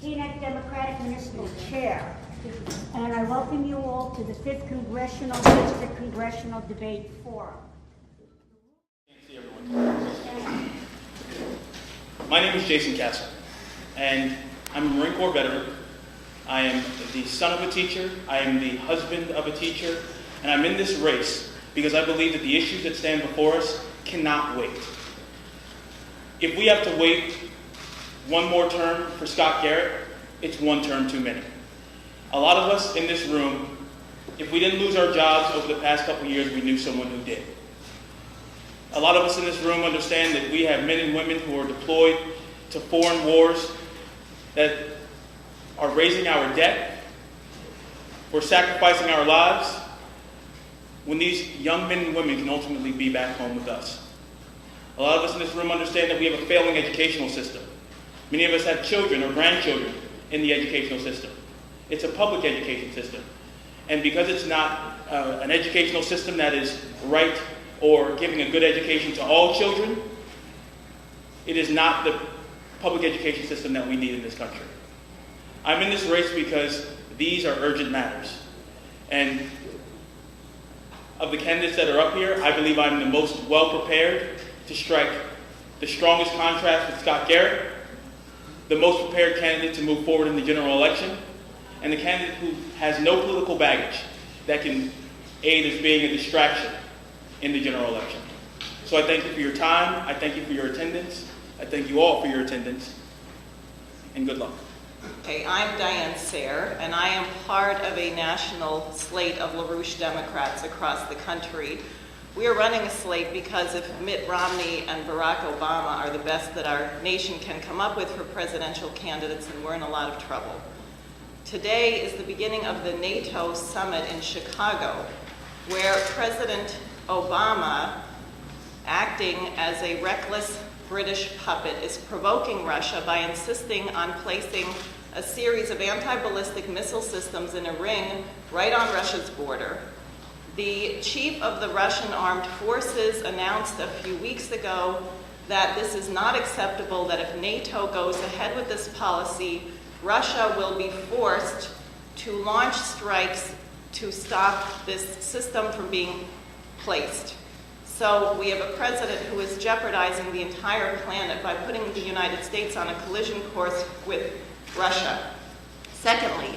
Teaneck Democratic Municipal Chair. And I welcome you all to the 5th Congressional District Congressional Debate Forum. My name is Jason Castle, and I'm a Marine Corps veteran. I am the son of a teacher, I am the husband of a teacher, and I'm in this race because I believe that the issues that stand before us cannot wait. If we have to wait one more term for Scott Garrett, it's one term too many. A lot of us in this room, if we didn't lose our jobs over the past couple of years, we knew someone who did. A lot of us in this room understand that we have men and women who are deployed to foreign wars that are raising our debt, we're sacrificing our lives, when these young men and women can ultimately be back home with us. A lot of us in this room understand that we have a failing educational system. Many of us have children or grandchildren in the educational system. It's a public education system. And because it's not an educational system that is right or giving a good education to all children, it is not the public education system that we need in this country. I'm in this race because these are urgent matters. And of the candidates that are up here, I believe I'm the most well-prepared to strike the strongest contrast with Scott Garrett, the most prepared candidate to move forward in the general election, and the candidate who has no political baggage that can aid as being a distraction in the general election. So I thank you for your time, I thank you for your attendance, I thank you all for your attendance, and good luck. Okay, I'm Diane Sayre, and I am part of a national slate of LaRouche Democrats across the country. We are running a slate because if Mitt Romney and Barack Obama are the best that our nation can come up with for presidential candidates, then we're in a lot of trouble. Today is the beginning of the NATO summit in Chicago, where President Obama, acting as a reckless British puppet, is provoking Russia by insisting on placing a series of anti-ballistic missile systems in a ring right on Russia's border. The chief of the Russian armed forces announced a few weeks ago that this is not acceptable, that if NATO goes ahead with this policy, Russia will be forced to launch strikes to stop this system from being placed. So we have a president who is jeopardizing the entire planet by putting the United States on a collision course with Russia. Secondly,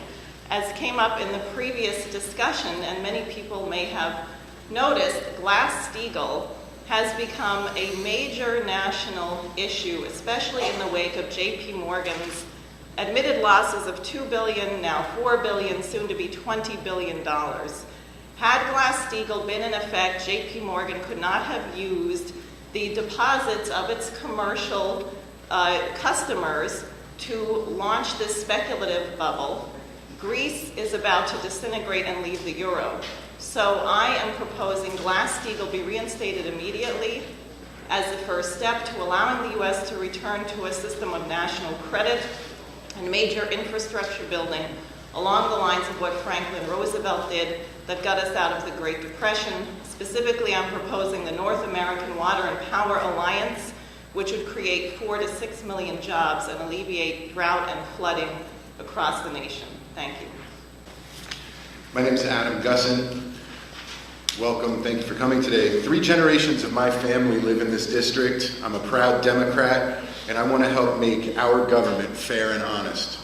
as came up in the previous discussion, and many people may have noticed, Glass-Steagall has become a major national issue, especially in the wake of J.P. Morgan's admitted losses of $2 billion, now $4 billion, soon to be $20 billion. Had Glass-Steagall been in effect, J.P. Morgan could not have used the deposits of its commercial customers to launch this speculative bubble. Greece is about to disintegrate and leave the euro. So I am proposing Glass-Steagall be reinstated immediately as the first step to allowing the U.S. to return to a system of national credit and major infrastructure building along the lines of what Franklin Roosevelt did that got us out of the Great Depression. Specifically, I'm proposing the North American Water and Power Alliance, which would create 4 to 6 million jobs and alleviate drought and flooding across the nation. Thank you. My name is Adam Gussin. Welcome, thank you for coming today. 3 generations of my family live in this district. I'm a proud Democrat, and I want to help make our government fair and honest.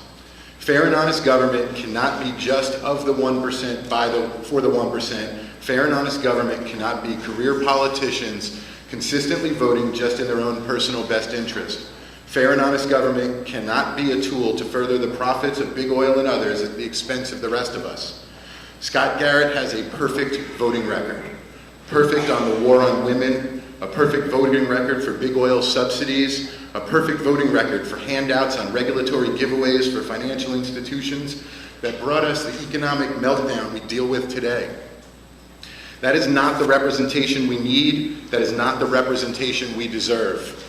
Fair and honest government cannot be just of the 1% for the 1%. Fair and honest government cannot be career politicians consistently voting just in their own personal best interest. Fair and honest government cannot be a tool to further the profits of big oil and others at the expense of the rest of us. Scott Garrett has a perfect voting record. Perfect on the war on women, a perfect voting record for big oil subsidies, a perfect voting record for handouts on regulatory giveaways for financial institutions that brought us the economic meltdown we deal with today. That is not the representation we need. That is not the representation we deserve.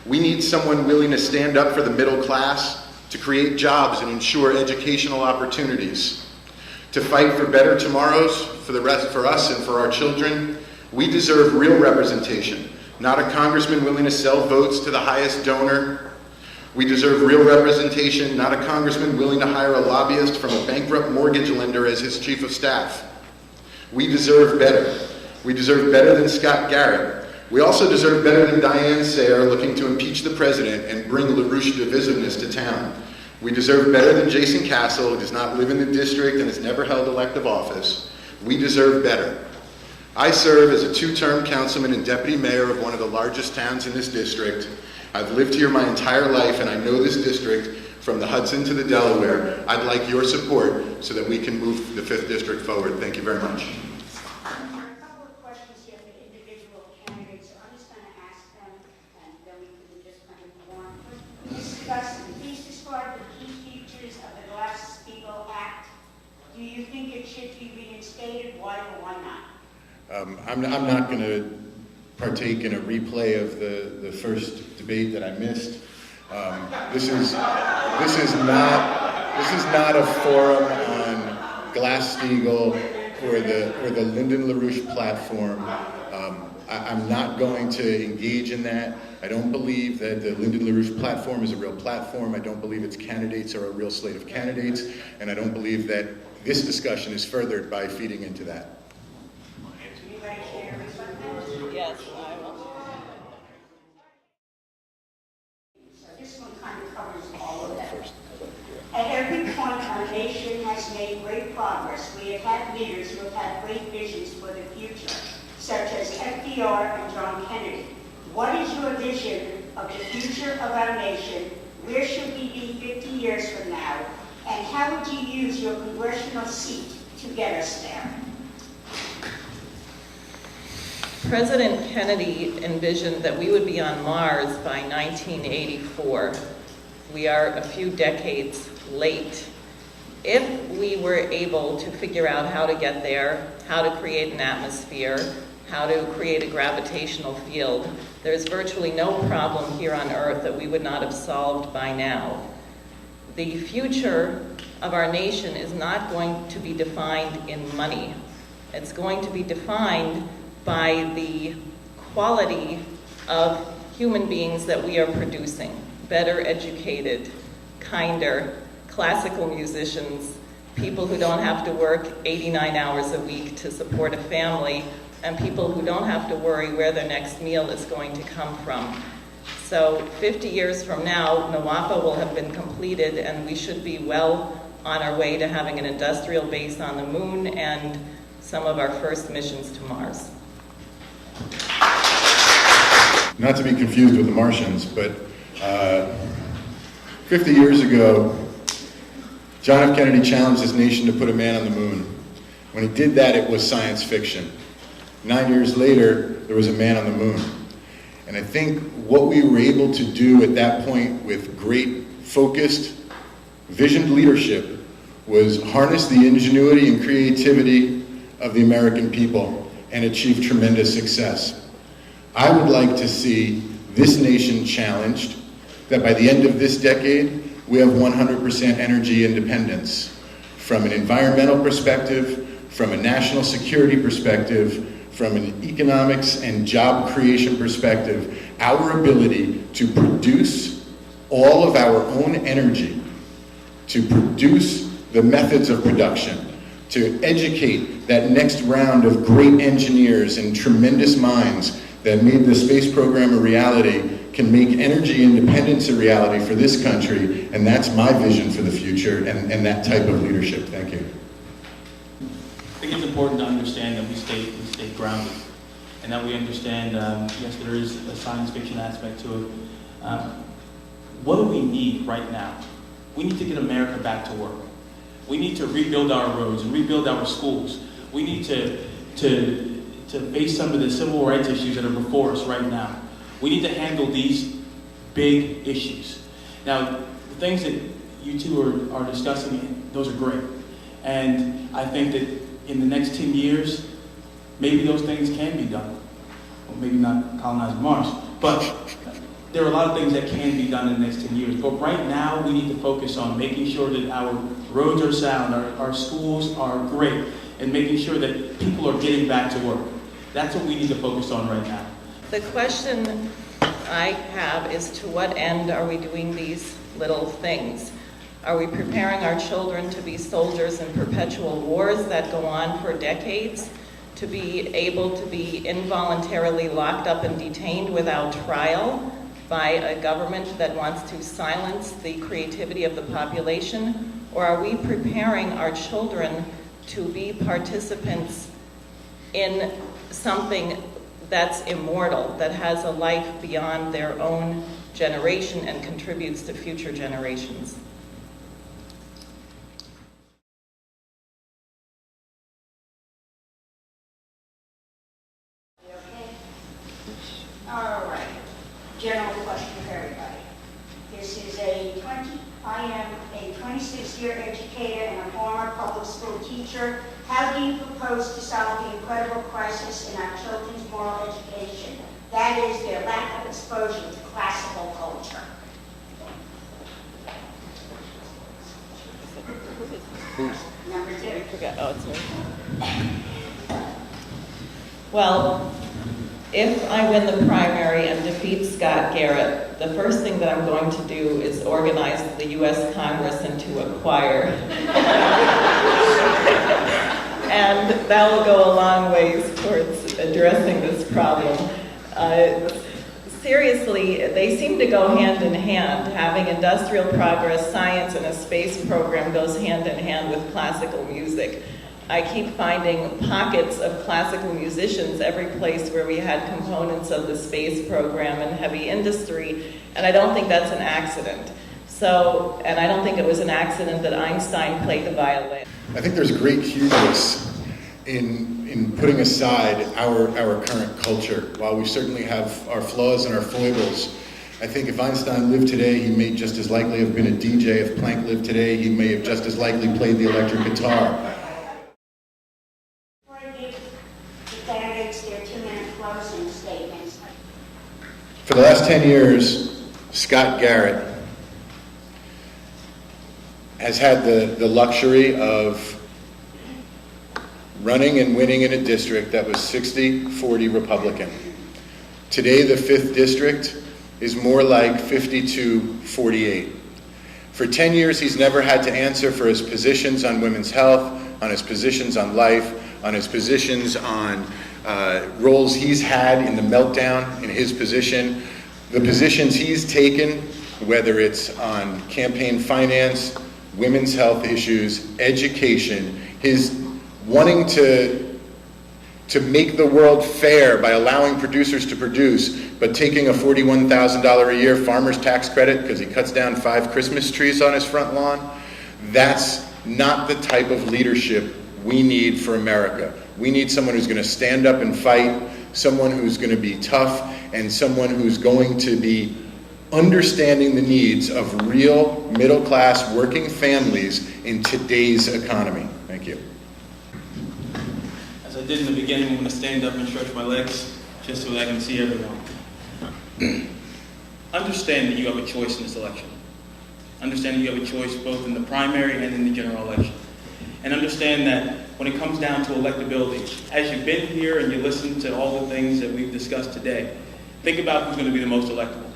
We need someone willing to stand up for the middle class, to create jobs and ensure educational opportunities, to fight for better tomorrows for us and for our children. We deserve real representation, not a congressman willing to sell votes to the highest donor. We deserve real representation, not a congressman willing to hire a lobbyist from a bankrupt mortgage lender as his chief of staff. We deserve better. We deserve better than Scott Garrett. We also deserve better than Diane Sayre looking to impeach the president and bring LaRouche divisiveness to town. We deserve better than Jason Castle, who does not live in the district and has never held elective office. We deserve better. I serve as a 2-term councilman and deputy mayor of one of the largest towns in this district. I've lived here my entire life, and I know this district from the Hudson to the Delaware. I'd like your support so that we can move the 5th District forward. Thank you very much. There are a couple of questions here for individual candidates, so I'm just going to ask them, and then we can just kind of go on. Please describe the key features of the Glass-Steagall Act. Do you think it should be reinstated? Why or why not? I'm not going to partake in a replay of the first debate that I missed. This is not a forum on Glass-Steagall or the Lyndon LaRouche platform. I'm not going to engage in that. I don't believe that the Lyndon LaRouche platform is a real platform. I don't believe its candidates are a real slate of candidates, and I don't believe that this discussion is furthered by feeding into that. Anybody care to respond to that? Yes, I will. So this one kind of covers all of that. At every point, our nation has made great progress. We have had leaders who have had great visions for the future, such as FDR and John Kennedy. What is your vision of the future of our nation? Where should we be 50 years from now? And how would you use your congressional seat to get us there? President Kennedy envisioned that we would be on Mars by 1984. We are a few decades late. If we were able to figure out how to get there, how to create an atmosphere, how to create a gravitational field, there's virtually no problem here on Earth that we would not have solved by now. The future of our nation is not going to be defined in money. It's going to be defined by the quality of human beings that we are producing. Better educated, kinder, classical musicians, people who don't have to work 89 hours a week to support a family, and people who don't have to worry where their next meal is going to come from. So 50 years from now, NWAPA will have been completed, and we should be well on our way to having an industrial base on the moon and some of our first missions to Mars. Not to be confused with the Martians, but 50 years ago, John F. Kennedy challenged his nation to put a man on the moon. When he did that, it was science fiction. 9 years later, there was a man on the moon. And I think what we were able to do at that point with great focused, visioned leadership was harness the ingenuity and creativity of the American people and achieve tremendous success. I would like to see this nation challenged that by the end of this decade, we have 100% energy independence from an environmental perspective, from a national security perspective, from an economics and job creation perspective. Our ability to produce all of our own energy, to produce the methods of production, to educate that next round of great engineers and tremendous minds that made the space program a reality, can make energy independence a reality for this country, and that's my vision for the future and that type of leadership. Thank you. I think it's important to understand that we stay grounded, and that we understand, yes, there is a science fiction aspect to it. What do we need right now? We need to get America back to work. We need to rebuild our roads and rebuild our schools. We need to face some of the civil rights issues that are before us right now. We need to handle these big issues. Now, the things that you two are discussing, those are great. And I think that in the next 10 years, maybe those things can be done. Well, maybe not colonize Mars, but there are a lot of things that can be done in the next 10 years. But right now, we need to focus on making sure that our roads are sound, our schools are great, and making sure that people are getting back to work. That's what we need to focus on right now. The question I have is, to what end are we doing these little things? Are we preparing our children to be soldiers in perpetual wars that go on for decades? To be able to be involuntarily locked up and detained without trial by a government that wants to silence the creativity of the population? Or are we preparing our children to be participants in something that's immortal, that has a life beyond their own generation and contributes to future generations? All right. General question for everybody. This is I am a 26-year educator and a former public school teacher. How do you propose to solve the incredible crisis in our children's moral education? That is their lack of exposure to classical culture. Number 2. Forget. Oh, it's me. Well, if I win the primary and defeat Scott Garrett, the first thing that I'm going to do is organize the U.S. Congress into a choir. And that will go a long ways towards addressing this problem. Seriously, they seem to go hand in hand. Having industrial progress, science, and a space program goes hand in hand with classical music. I keep finding pockets of classical musicians every place where we had components of the space program and heavy industry, and I don't think that's an accident. So, and I don't think it was an accident that Einstein played the violin. I think there's great hubris in putting aside our current culture. While we certainly have our flaws and our foibles, I think if Einstein lived today, he may just as likely have been a DJ. If Planck lived today, he may have just as likely played the electric guitar. For the last 10 years, Scott Garrett has had the luxury of running and winning in a district that was 60-40 Republican. Today, the 5th district is more like 52-48. For 10 years, he's never had to answer for his positions on women's health, on his positions on life, on his positions on roles he's had in the meltdown in his position, the positions he's taken, whether it's on campaign finance, women's health issues, education, his wanting to make the world fair by allowing producers to produce, but taking a $41,000 a year farmer's tax credit because he cuts down 5 Christmas trees on his front lawn. That's not the type of leadership we need for America. We need someone who's going to stand up and fight, someone who's going to be tough, and someone who's going to be understanding the needs of real middle-class working families in today's economy. Thank you. As I did in the beginning, I'm going to stand up and stretch my legs just so that I can see everyone. Understand that you have a choice in this election. Understand that you have a choice both in the primary and in the general election. And understand that when it comes down to electability, as you've been here and you listen to all the things that we've discussed today, think about who's going to be the most electable,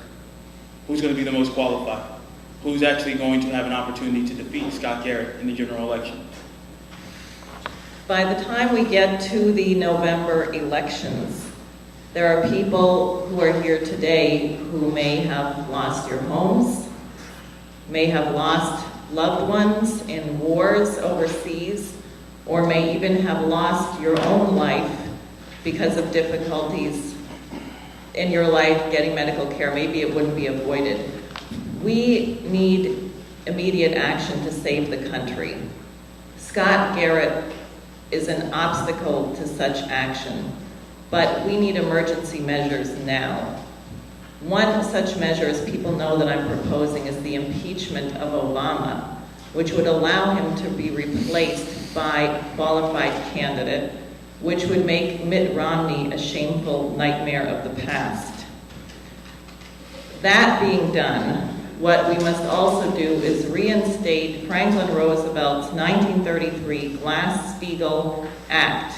who's going to be the most qualified, who's actually going to have an opportunity to defeat Scott Garrett in the general election. By the time we get to the November elections, there are people who are here today who may have lost your homes, may have lost loved ones in wars overseas, or may even have lost your own life because of difficulties in your life getting medical care. Maybe it wouldn't be avoided. We need immediate action to save the country. Scott Garrett is an obstacle to such action, but we need emergency measures now. One such measure, as people know that I'm proposing, is the impeachment of Obama, which would allow him to be replaced by a qualified candidate, which would make Mitt Romney a shameful nightmare of the past. That being done, what we must also do is reinstate Franklin Roosevelt's 1933 Glass-Steagall Act.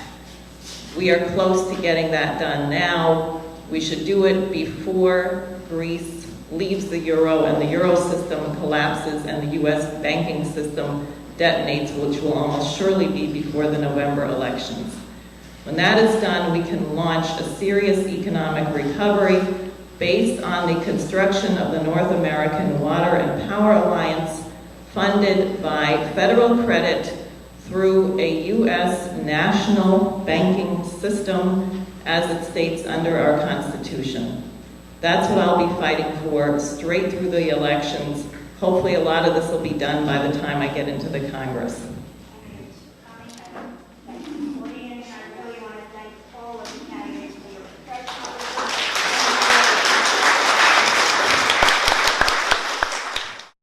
We are close to getting that done now. We should do it before Greece leaves the euro and the euro system collapses and the U.S. banking system detonates, which will almost surely be before the November elections. When that is done, we can launch a serious economic recovery based on the construction of the North American Water and Power Alliance, funded by federal credit through a U.S. national banking system as it states under our Constitution. That's what I'll be fighting for straight through the elections. Hopefully a lot of this will be done by the time I get into the Congress.